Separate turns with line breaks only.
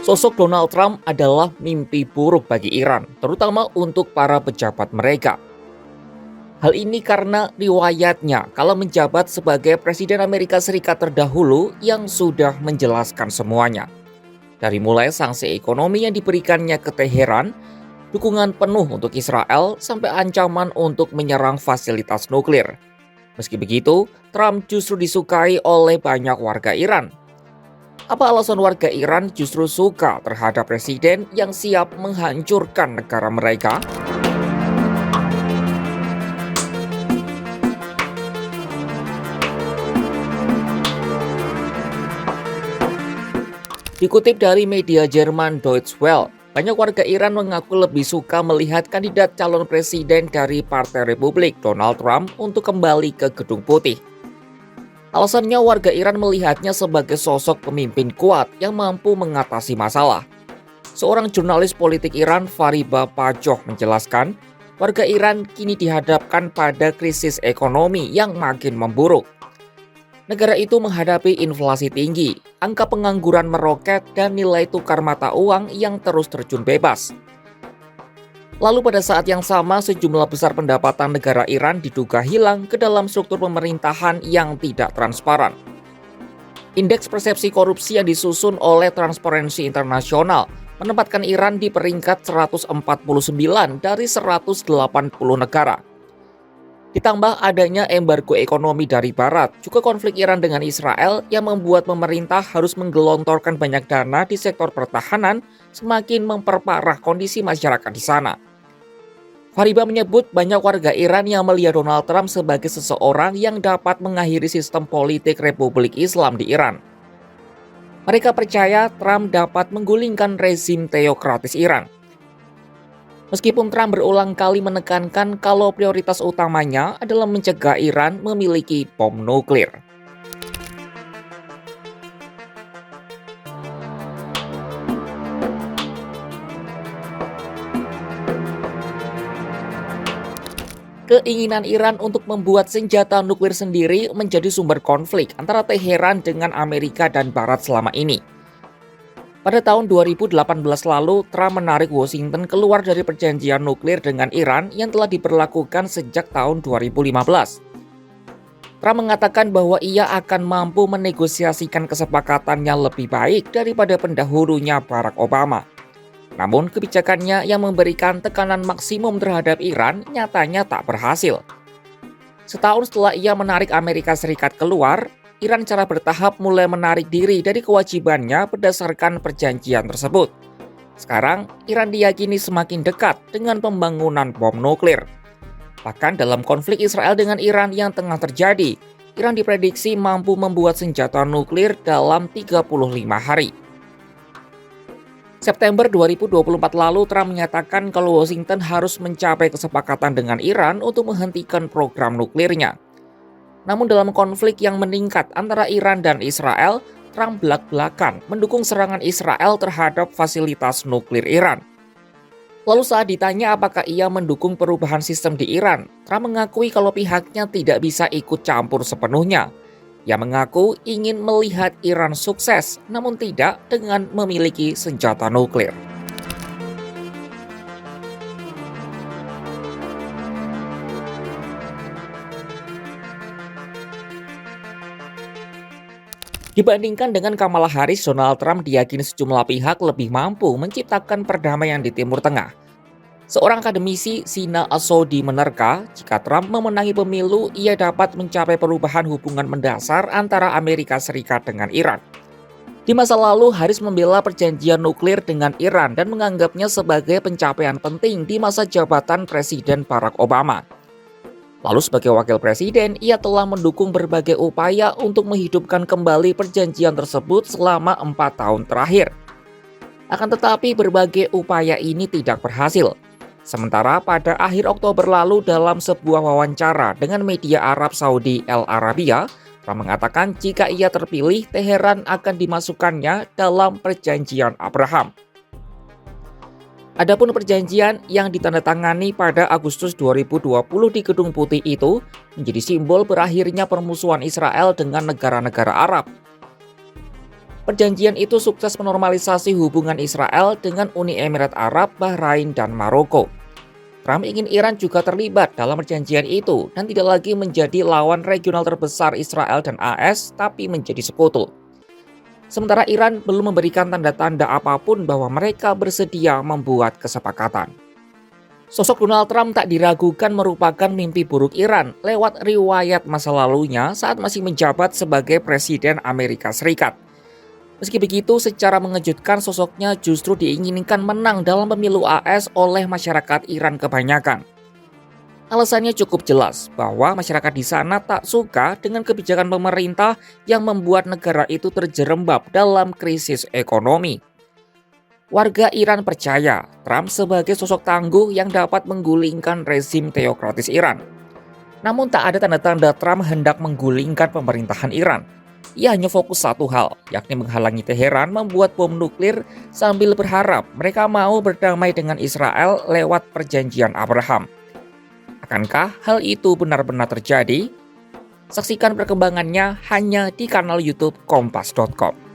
Sosok Donald Trump adalah mimpi buruk bagi Iran, terutama untuk para pejabat mereka. Hal ini karena riwayatnya kala menjabat sebagai Presiden Amerika Serikat terdahulu yang sudah menjelaskan semuanya. Dari mulai sanksi ekonomi yang diberikannya ke Teheran, dukungan penuh untuk Israel, sampai ancaman untuk menyerang fasilitas nuklir. Meski begitu, Trump justru disukai oleh banyak warga Iran. Apa alasan warga Iran justru suka terhadap presiden yang siap menghancurkan negara mereka? Dikutip dari media Jerman Deutsche Welle, banyak warga Iran mengaku lebih suka melihat kandidat calon presiden dari Partai Republik, Donald Trump, untuk kembali ke Gedung Putih. Alasannya, warga Iran melihatnya sebagai sosok pemimpin kuat yang mampu mengatasi masalah. Seorang jurnalis politik Iran, Fariba Pajoh, menjelaskan, warga Iran kini dihadapkan pada krisis ekonomi yang makin memburuk. Negara itu menghadapi inflasi tinggi, angka pengangguran meroket, dan nilai tukar mata uang yang terus terjun bebas. Lalu pada saat yang sama, sejumlah besar pendapatan negara Iran diduga hilang ke dalam struktur pemerintahan yang tidak transparan. Indeks persepsi korupsi yang disusun oleh Transparency International menempatkan Iran di peringkat 149 dari 180 negara. Ditambah adanya embargo ekonomi dari Barat, juga konflik Iran dengan Israel yang membuat pemerintah harus menggelontorkan banyak dana di sektor pertahanan, semakin memperparah kondisi masyarakat di sana. Fariba menyebut banyak warga Iran yang melihat Donald Trump sebagai seseorang yang dapat mengakhiri sistem politik Republik Islam di Iran. Mereka percaya Trump dapat menggulingkan rezim teokratis Iran. Meskipun Trump berulang kali menekankan kalau prioritas utamanya adalah mencegah Iran memiliki bom nuklir. Keinginan Iran untuk membuat senjata nuklir sendiri menjadi sumber konflik antara Teheran dengan Amerika dan Barat selama ini. Pada tahun 2018 lalu, Trump menarik Washington keluar dari perjanjian nuklir dengan Iran yang telah diberlakukan sejak tahun 2015. Trump mengatakan bahwa ia akan mampu menegosiasikan kesepakatan yang lebih baik daripada pendahulunya Barack Obama. Namun kebijakannya yang memberikan tekanan maksimum terhadap Iran nyatanya tak berhasil. Setahun setelah ia menarik Amerika Serikat keluar, Iran secara bertahap mulai menarik diri dari kewajibannya berdasarkan perjanjian tersebut. Sekarang, Iran diyakini semakin dekat dengan pembangunan bom nuklir. Bahkan dalam konflik Israel dengan Iran yang tengah terjadi, Iran diprediksi mampu membuat senjata nuklir dalam 35 hari. September 2024 lalu, Trump menyatakan kalau Washington harus mencapai kesepakatan dengan Iran untuk menghentikan program nuklirnya. Namun dalam konflik yang meningkat antara Iran dan Israel, Trump belak-belakan mendukung serangan Israel terhadap fasilitas nuklir Iran. Lalu saat ditanya apakah ia mendukung perubahan sistem di Iran, Trump mengakui kalau pihaknya tidak bisa ikut campur sepenuhnya. Ia mengaku ingin melihat Iran sukses, namun tidak dengan memiliki senjata nuklir. Dibandingkan dengan Kamala Harris, Donald Trump diyakini sejumlah pihak lebih mampu menciptakan perdamaian di Timur Tengah. Seorang akademisi, Sina Asodi, menerka jika Trump memenangi pemilu, ia dapat mencapai perubahan hubungan mendasar antara Amerika Serikat dengan Iran. Di masa lalu, Harris membela perjanjian nuklir dengan Iran dan menganggapnya sebagai pencapaian penting di masa jabatan Presiden Barack Obama. Lalu sebagai wakil presiden, ia telah mendukung berbagai upaya untuk menghidupkan kembali perjanjian tersebut selama 4 tahun terakhir. Akan tetapi berbagai upaya ini tidak berhasil. Sementara pada akhir Oktober lalu dalam sebuah wawancara dengan media Arab Saudi El Arabiya, Trump mengatakan jika ia terpilih, Teheran akan dimasukkannya dalam perjanjian Abraham. Adapun perjanjian yang ditandatangani pada Agustus 2020 di Gedung Putih itu menjadi simbol berakhirnya permusuhan Israel dengan negara-negara Arab. Perjanjian itu sukses menormalisasi hubungan Israel dengan Uni Emirat Arab, Bahrain, dan Maroko. Trump ingin Iran juga terlibat dalam perjanjian itu dan tidak lagi menjadi lawan regional terbesar Israel dan AS, tapi menjadi sekutu. Sementara Iran belum memberikan tanda-tanda apapun bahwa mereka bersedia membuat kesepakatan. Sosok Donald Trump tak diragukan merupakan mimpi buruk Iran lewat riwayat masa lalunya saat masih menjabat sebagai Presiden Amerika Serikat. Meski begitu, secara mengejutkan sosoknya justru diinginkan menang dalam pemilu AS oleh masyarakat Iran kebanyakan. Alasannya cukup jelas bahwa masyarakat di sana tak suka dengan kebijakan pemerintah yang membuat negara itu terjerembab dalam krisis ekonomi. Warga Iran percaya Trump sebagai sosok tangguh yang dapat menggulingkan rezim teokratis Iran. Namun tak ada tanda-tanda Trump hendak menggulingkan pemerintahan Iran. Ia hanya fokus satu hal, yakni menghalangi Teheran membuat bom nuklir sambil berharap mereka mau berdamai dengan Israel lewat perjanjian Abraham. Akankah hal itu benar-benar terjadi? Saksikan perkembangannya hanya di kanal YouTube Kompas.com.